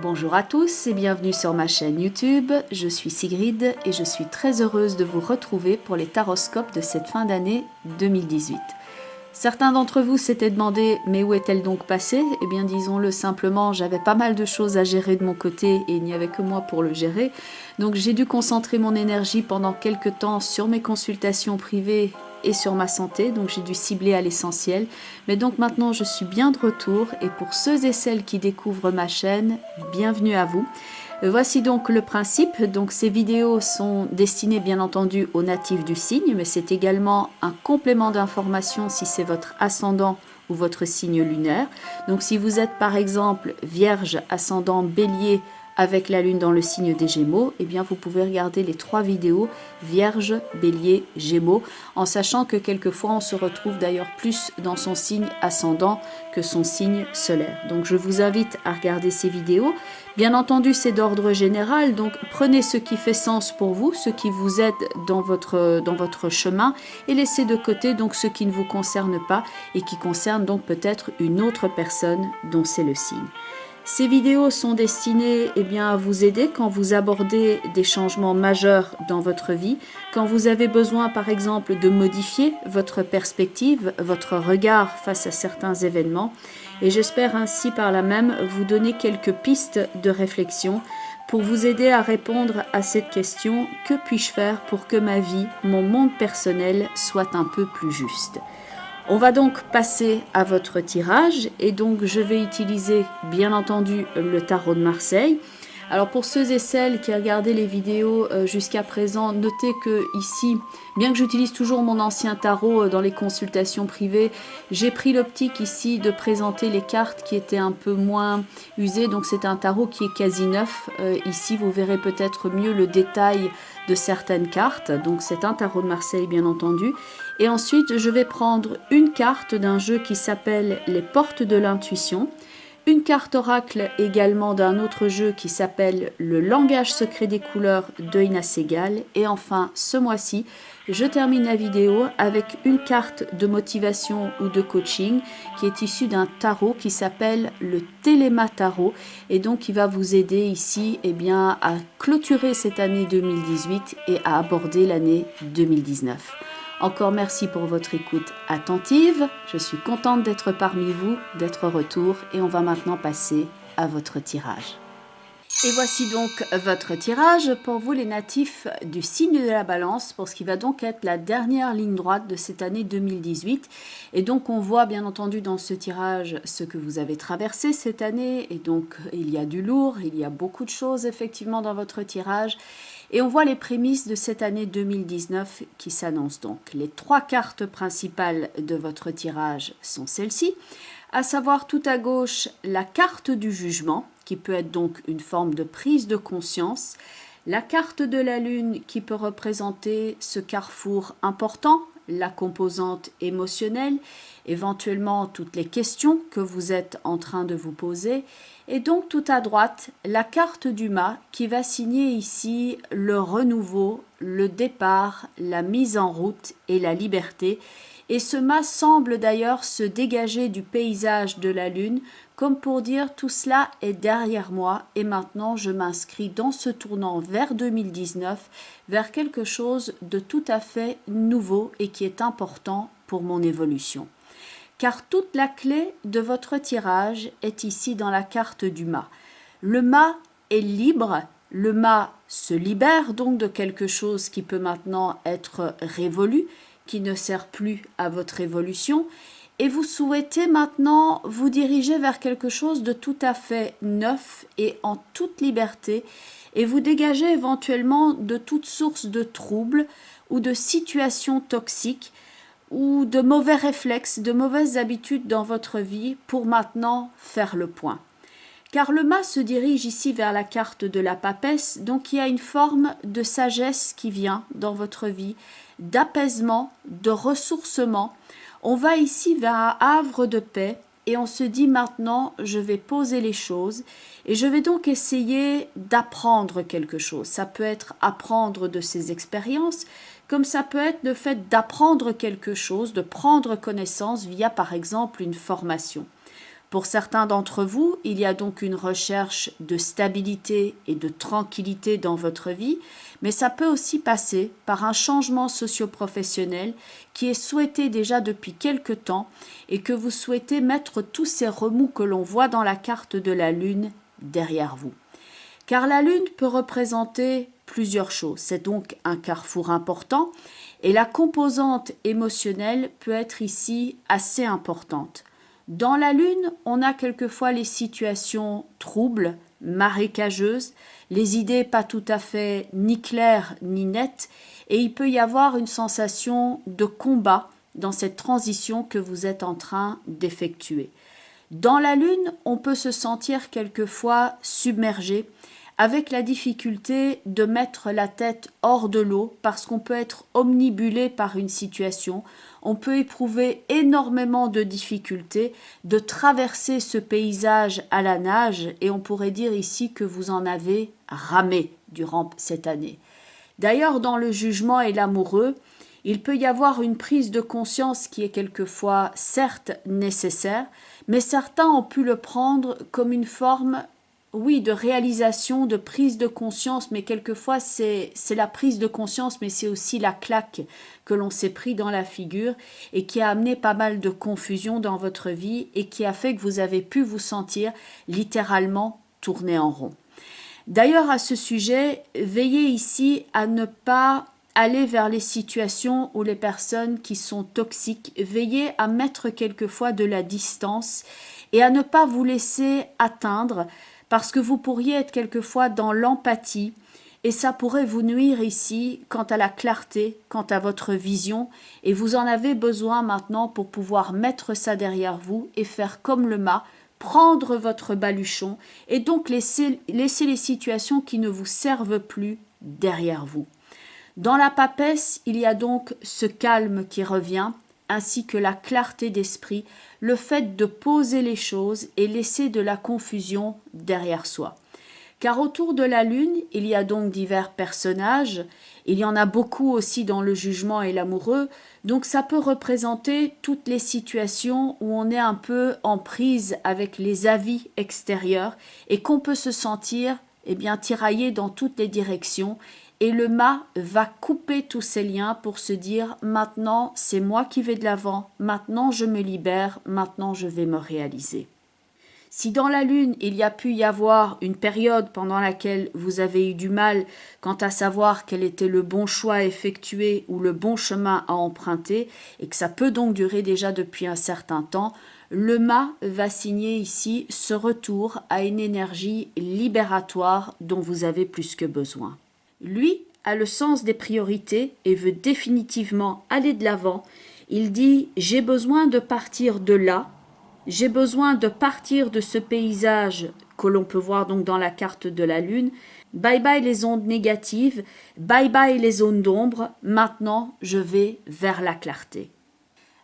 Bonjour à tous et bienvenue sur ma chaîne YouTube, je suis Sigrid et je suis très heureuse de vous retrouver pour les taroscopes de cette fin d'année 2018. Certains d'entre vous s'étaient demandé mais où est-elle donc passée? Eh bien disons-le simplement, j'avais pas mal de choses à gérer de mon côté et il n'y avait que moi pour le gérer. Donc j'ai dû concentrer mon énergie pendant quelques temps sur mes consultations privées et sur ma santé, donc j'ai dû cibler à l'essentiel. Mais donc maintenant je suis bien de retour et pour ceux et celles qui découvrent ma chaîne, bienvenue à vous. Voici donc le principe. Donc ces vidéos sont destinées bien entendu aux natifs du signe, mais c'est également un complément d'information si c'est votre ascendant ou votre signe lunaire. Donc si vous êtes par exemple Vierge, ascendant Bélier avec la lune dans le signe des Gémeaux, eh bien vous pouvez regarder les 3 vidéos Vierge, Bélier, Gémeaux, en sachant que quelquefois on se retrouve d'ailleurs plus dans son signe ascendant que son signe solaire. Donc je vous invite à regarder ces vidéos. Bien entendu, c'est d'ordre général, donc prenez ce qui fait sens pour vous, ce qui vous aide dans votre chemin, et laissez de côté donc ce qui ne vous concerne pas et qui concerne donc peut-être une autre personne dont c'est le signe. Ces vidéos sont destinées à vous aider quand vous abordez des changements majeurs dans votre vie, quand vous avez besoin par exemple de modifier votre perspective, votre regard face à certains événements, et j'espère ainsi par là même vous donner quelques pistes de réflexion pour vous aider à répondre à cette question: que puis-je faire pour que ma vie, mon monde personnel soit un peu plus juste? On va donc passer à votre tirage et donc je vais utiliser bien entendu le tarot de Marseille. Alors pour ceux et celles qui regardaient les vidéos jusqu'à présent, notez que ici, bien que j'utilise toujours mon ancien tarot dans les consultations privées, j'ai pris l'optique ici de présenter les cartes qui étaient un peu moins usées. Donc c'est un tarot qui est quasi neuf. Ici vous verrez peut-être mieux le détail de certaines cartes. Donc c'est un tarot de Marseille bien entendu. Et ensuite je vais prendre une carte d'un jeu qui s'appelle les portes de l'intuition. Une carte oracle également d'un autre jeu qui s'appelle le langage secret des couleurs de Ina Segal. Et enfin, ce mois-ci, je termine la vidéo avec une carte de motivation ou de coaching qui est issue d'un tarot qui s'appelle le Téléma Tarot et donc qui va vous aider ici à clôturer cette année 2018 et à aborder l'année 2019. Encore merci pour votre écoute attentive. Je suis contente d'être parmi vous, d'être retour et on va maintenant passer à votre tirage. Et voici donc votre tirage pour vous les natifs du signe de la Balance, pour ce qui va donc être la dernière ligne droite de cette année 2018. Et donc on voit bien entendu dans ce tirage ce que vous avez traversé cette année. Et donc il y a du lourd, il y a beaucoup de choses effectivement dans votre tirage. Et on voit les prémices de cette année 2019 qui s'annoncent donc. Les 3 cartes principales de votre tirage sont celles-ci, à savoir tout à gauche la carte du jugement, qui peut être donc une forme de prise de conscience, la carte de la lune qui peut représenter ce carrefour important, la composante émotionnelle, éventuellement toutes les questions que vous êtes en train de vous poser, et donc tout à droite, la carte du mât qui va signer ici le renouveau, le départ, la mise en route et la liberté. Et ce mât semble d'ailleurs se dégager du paysage de la lune, comme pour dire tout cela est derrière moi et maintenant je m'inscris dans ce tournant vers 2019, vers quelque chose de tout à fait nouveau et qui est important pour mon évolution. Car toute la clé de votre tirage est ici dans la carte du mât. Le mât est libre, le mât se libère donc de quelque chose qui peut maintenant être révolu, qui ne sert plus à votre évolution, et vous souhaitez maintenant vous diriger vers quelque chose de tout à fait neuf et en toute liberté, et vous dégager éventuellement de toute source de troubles ou de situations toxiques, ou de mauvais réflexes, de mauvaises habitudes dans votre vie pour maintenant faire le point. Car le mât se dirige ici vers la carte de la papesse, donc il y a une forme de sagesse qui vient dans votre vie, d'apaisement, de ressourcement. On va ici vers un havre de paix et on se dit maintenant je vais poser les choses et je vais donc essayer d'apprendre quelque chose. Ça peut être apprendre de ses expériences, comme ça peut être le fait d'apprendre quelque chose, de prendre connaissance via par exemple une formation. Pour certains d'entre vous, il y a donc une recherche de stabilité et de tranquillité dans votre vie, mais ça peut aussi passer par un changement socio-professionnel qui est souhaité déjà depuis quelque temps et que vous souhaitez mettre tous ces remous que l'on voit dans la carte de la Lune derrière vous. Car la Lune peut représenter plusieurs choses. C'est donc un carrefour important et la composante émotionnelle peut être ici assez importante. Dans la Lune, on a quelquefois les situations troubles, marécageuses, les idées pas tout à fait ni claires ni nettes, et il peut y avoir une sensation de combat dans cette transition que vous êtes en train d'effectuer. Dans la Lune, on peut se sentir quelquefois submergé, avec la difficulté de mettre la tête hors de l'eau parce qu'on peut être omnibulé par une situation, on peut éprouver énormément de difficultés de traverser ce paysage à la nage et on pourrait dire ici que vous en avez ramé durant cette année. D'ailleurs, dans le jugement et l'amoureux, il peut y avoir une prise de conscience qui est quelquefois certes nécessaire, mais certains ont pu le prendre comme une forme de réalisation, de prise de conscience, mais quelquefois c'est la prise de conscience, mais c'est aussi la claque que l'on s'est pris dans la figure et qui a amené pas mal de confusion dans votre vie et qui a fait que vous avez pu vous sentir littéralement tourner en rond. D'ailleurs, à ce sujet, veillez ici à ne pas aller vers les situations où les personnes qui sont toxiques, veillez à mettre quelquefois de la distance et à ne pas vous laisser atteindre parce que vous pourriez être quelquefois dans l'empathie et ça pourrait vous nuire ici quant à la clarté, quant à votre vision et vous en avez besoin maintenant pour pouvoir mettre ça derrière vous et faire comme le mât, prendre votre baluchon et donc laisser les situations qui ne vous servent plus derrière vous. Dans la papesse, il y a donc ce calme qui revient, ainsi que la clarté d'esprit, le fait de poser les choses et laisser de la confusion derrière soi. Car autour de la Lune, il y a donc divers personnages, il y en a beaucoup aussi dans le jugement et l'amoureux, donc ça peut représenter toutes les situations où on est un peu en prise avec les avis extérieurs et qu'on peut se sentir tiraillé dans toutes les directions. Et le mât va couper tous ces liens pour se dire « maintenant c'est moi qui vais de l'avant, maintenant je me libère, maintenant je vais me réaliser ». Si dans la Lune, il y a pu y avoir une période pendant laquelle vous avez eu du mal quant à savoir quel était le bon choix à effectuer ou le bon chemin à emprunter, et que ça peut donc durer déjà depuis un certain temps, le mât va signer ici ce retour à une énergie libératoire dont vous avez plus que besoin. Lui a le sens des priorités et veut définitivement aller de l'avant. Il dit « j'ai besoin de partir de là, j'ai besoin de partir de ce paysage que l'on peut voir donc dans la carte de la Lune. Bye bye les ondes négatives, bye bye les zones d'ombre, maintenant je vais vers la clarté ».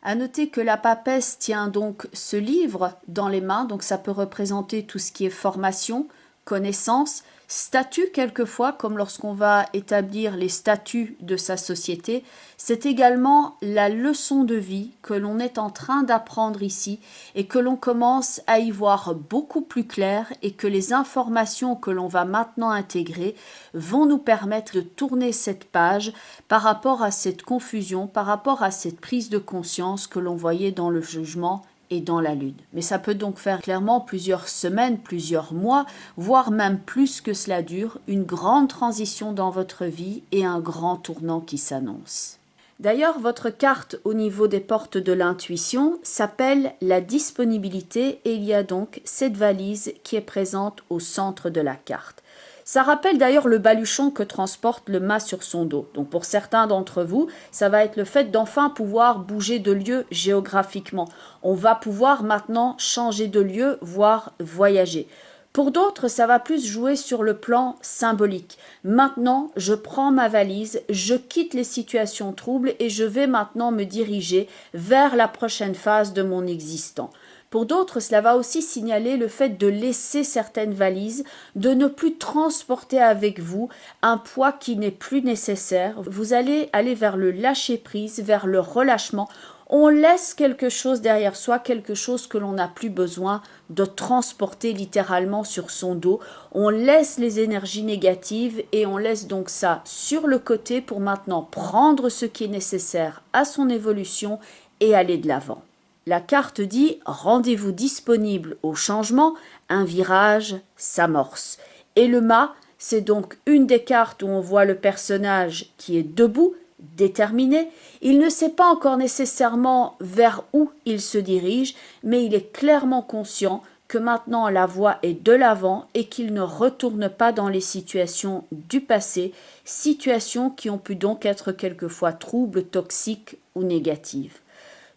À noter que la papesse tient donc ce livre dans les mains, donc ça peut représenter tout ce qui est formation, connaissance, statut quelquefois, comme lorsqu'on va établir les statuts de sa société, c'est également la leçon de vie que l'on est en train d'apprendre ici et que l'on commence à y voir beaucoup plus clair et que les informations que l'on va maintenant intégrer vont nous permettre de tourner cette page par rapport à cette confusion, par rapport à cette prise de conscience que l'on voyait dans le jugement et dans la Lune. Mais ça peut donc faire clairement plusieurs semaines, plusieurs mois, voire même plus que cela dure, une grande transition dans votre vie et un grand tournant qui s'annonce. D'ailleurs, votre carte au niveau des portes de l'intuition s'appelle la disponibilité et il y a donc cette valise qui est présente au centre de la carte. Ça rappelle d'ailleurs le baluchon que transporte le mât sur son dos. Donc pour certains d'entre vous, ça va être le fait d'enfin pouvoir bouger de lieu géographiquement. On va pouvoir maintenant changer de lieu, voire voyager. Pour d'autres, ça va plus jouer sur le plan symbolique. Maintenant, je prends ma valise, je quitte les situations troubles et je vais maintenant me diriger vers la prochaine phase de mon existence. Pour d'autres, cela va aussi signaler le fait de laisser certaines valises, de ne plus transporter avec vous un poids qui n'est plus nécessaire. Vous allez aller vers le lâcher-prise, vers le relâchement, on laisse quelque chose derrière soi, quelque chose que l'on n'a plus besoin de transporter littéralement sur son dos. On laisse les énergies négatives et on laisse donc ça sur le côté pour maintenant prendre ce qui est nécessaire à son évolution et aller de l'avant. La carte dit « Rendez-vous disponible au changement, un virage s'amorce ». Et le mât, c'est donc une des cartes où on voit le personnage qui est debout, déterminé. Il ne sait pas encore nécessairement vers où il se dirige, mais il est clairement conscient que maintenant la voie est de l'avant et qu'il ne retourne pas dans les situations du passé, situations qui ont pu donc être quelquefois troubles, toxiques ou négatives.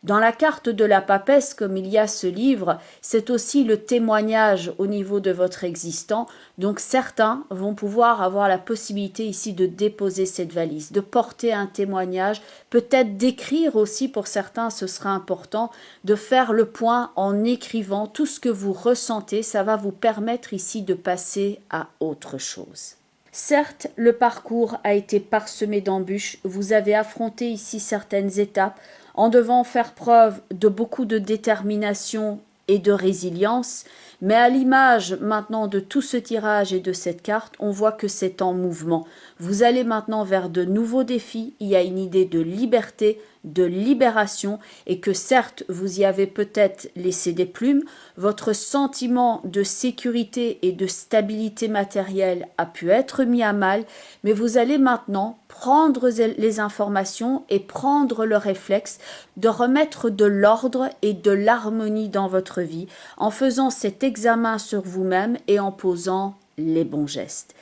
Dans la carte de la papesse, comme il y a ce livre, c'est aussi le témoignage au niveau de votre existant. Donc certains vont pouvoir avoir la possibilité ici de déposer cette valise, de porter un témoignage, peut-être d'écrire aussi pour certains, ce sera important, de faire le point en écrivant tout ce que vous ressentez. Ça va vous permettre ici de passer à autre chose. Certes, le parcours a été parsemé d'embûches, vous avez affronté ici certaines étapes en devant faire preuve de beaucoup de détermination et de résilience, mais à l'image maintenant de tout ce tirage et de cette carte, on voit que c'est en mouvement. Vous allez maintenant vers de nouveaux défis, il y a une idée de liberté, de libération, et que certes, vous y avez peut-être laissé des plumes, votre sentiment de sécurité et de stabilité matérielle a pu être mis à mal, mais vous allez maintenant prendre les informations et prendre le réflexe de remettre de l'ordre et de l'harmonie dans votre vie en faisant cet examen sur vous-même et en posant les bons gestes.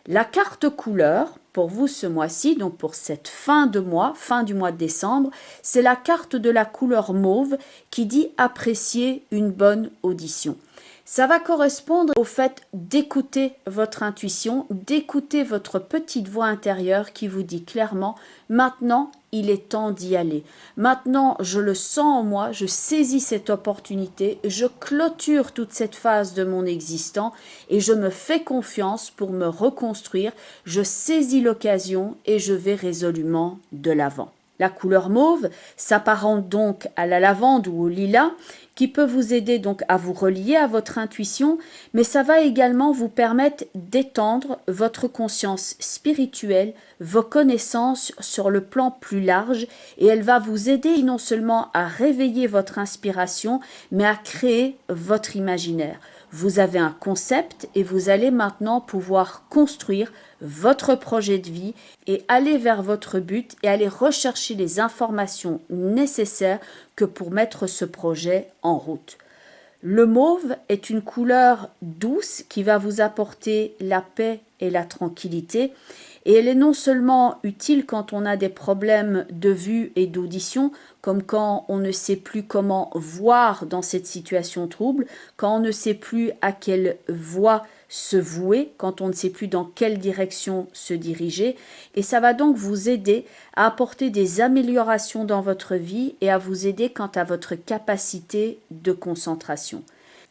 La carte couleur, pour vous ce mois-ci, donc pour cette fin du mois de décembre, c'est la carte de la couleur mauve qui dit apprécier une bonne audition. Ça va correspondre au fait d'écouter votre intuition, d'écouter votre petite voix intérieure qui vous dit clairement « Maintenant, il est temps d'y aller. Maintenant, je le sens en moi, je saisis cette opportunité, je clôture toute cette phase de mon existant et je me fais confiance pour me reconstruire. Je saisis l'occasion et je vais résolument de l'avant. » La couleur mauve s'apparente donc à la lavande ou au lilas, qui peut vous aider donc à vous relier à votre intuition, mais ça va également vous permettre d'étendre votre conscience spirituelle, vos connaissances sur le plan plus large, et elle va vous aider non seulement à réveiller votre inspiration, mais à créer votre imaginaire. Vous avez un concept et vous allez maintenant pouvoir construire votre projet de vie et aller vers votre but et aller rechercher les informations nécessaires que pour mettre ce projet en route. Le mauve est une couleur douce qui va vous apporter la paix et la tranquillité. Et elle est non seulement utile quand on a des problèmes de vue et d'audition, comme quand on ne sait plus comment voir dans cette situation trouble, quand on ne sait plus à quelle voie se vouer, quand on ne sait plus dans quelle direction se diriger. Et ça va donc vous aider à apporter des améliorations dans votre vie et à vous aider quant à votre capacité de concentration.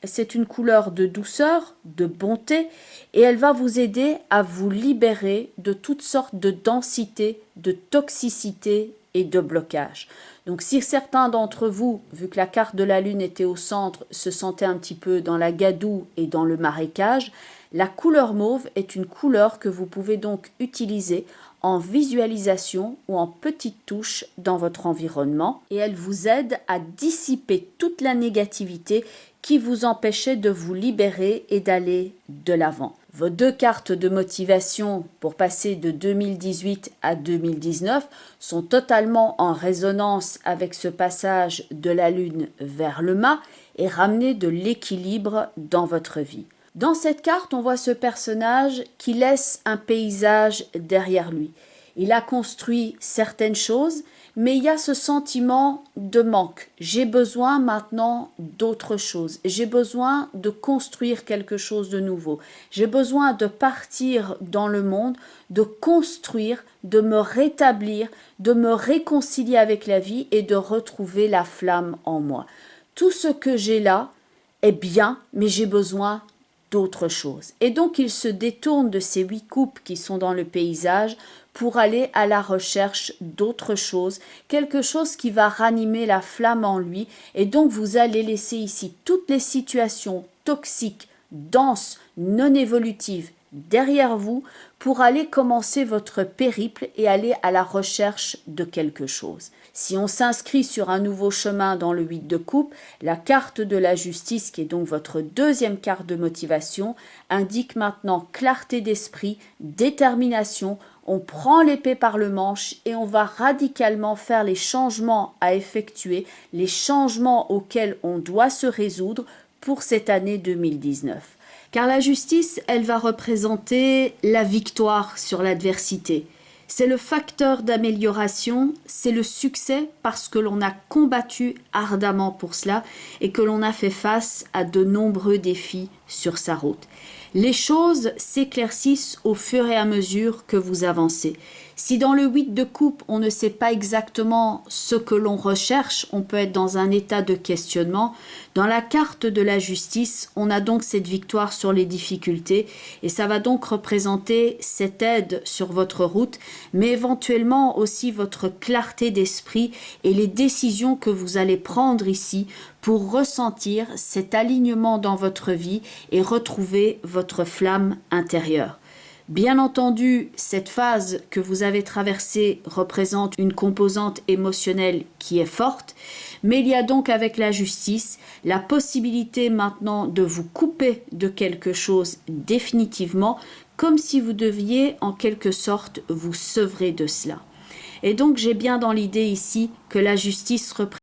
C'est une couleur de douceur, de bonté, et elle va vous aider à vous libérer de toutes sortes de densité, de toxicité et de blocage. Donc si certains d'entre vous, vu que la carte de la lune était au centre, se sentaient un petit peu dans la gadoue et dans le marécage, la couleur mauve est une couleur que vous pouvez donc utiliser en visualisation ou en petites touches dans votre environnement, et elle vous aide à dissiper toute la négativité qui vous empêchait de vous libérer et d'aller de l'avant. Vos deux cartes de motivation pour passer de 2018 à 2019 sont totalement en résonance avec ce passage de la lune vers le mât et ramener de l'équilibre dans votre vie. Dans cette carte, on voit ce personnage qui laisse un paysage derrière lui. Il a construit certaines choses, mais il y a ce sentiment de manque. J'ai besoin maintenant d'autre chose. J'ai besoin de construire quelque chose de nouveau. J'ai besoin de partir dans le monde, de construire, de me rétablir, de me réconcilier avec la vie et de retrouver la flamme en moi. Tout ce que j'ai là est bien, mais j'ai besoin d'autre chose. Et donc il se détourne de ces 8 coupes qui sont dans le paysage pour aller à la recherche d'autre chose, quelque chose qui va ranimer la flamme en lui. Et donc vous allez laisser ici toutes les situations toxiques, denses, non évolutives derrière vous pour aller commencer votre périple et aller à la recherche de quelque chose. Si on s'inscrit sur un nouveau chemin dans le 8 de coupe, la carte de la justice, qui est donc votre deuxième carte de motivation, indique maintenant clarté d'esprit, détermination. On prend l'épée par le manche et on va radicalement faire les changements à effectuer, les changements auxquels on doit se résoudre pour cette année 2019. Car la justice, elle va représenter la victoire sur l'adversité. C'est le facteur d'amélioration, c'est le succès parce que l'on a combattu ardemment pour cela et que l'on a fait face à de nombreux défis sur sa route. Les choses s'éclaircissent au fur et à mesure que vous avancez. Si dans le 8 de coupe, on ne sait pas exactement ce que l'on recherche, on peut être dans un état de questionnement. Dans la carte de la justice, on a donc cette victoire sur les difficultés et ça va donc représenter cette aide sur votre route, mais éventuellement aussi votre clarté d'esprit et les décisions que vous allez prendre ici pour ressentir cet alignement dans votre vie et retrouver votre flamme intérieure. Bien entendu, cette phase que vous avez traversée représente une composante émotionnelle qui est forte, mais il y a donc avec la justice la possibilité maintenant de vous couper de quelque chose définitivement, comme si vous deviez en quelque sorte vous sevrer de cela. Et donc j'ai bien dans l'idée ici que la justice représente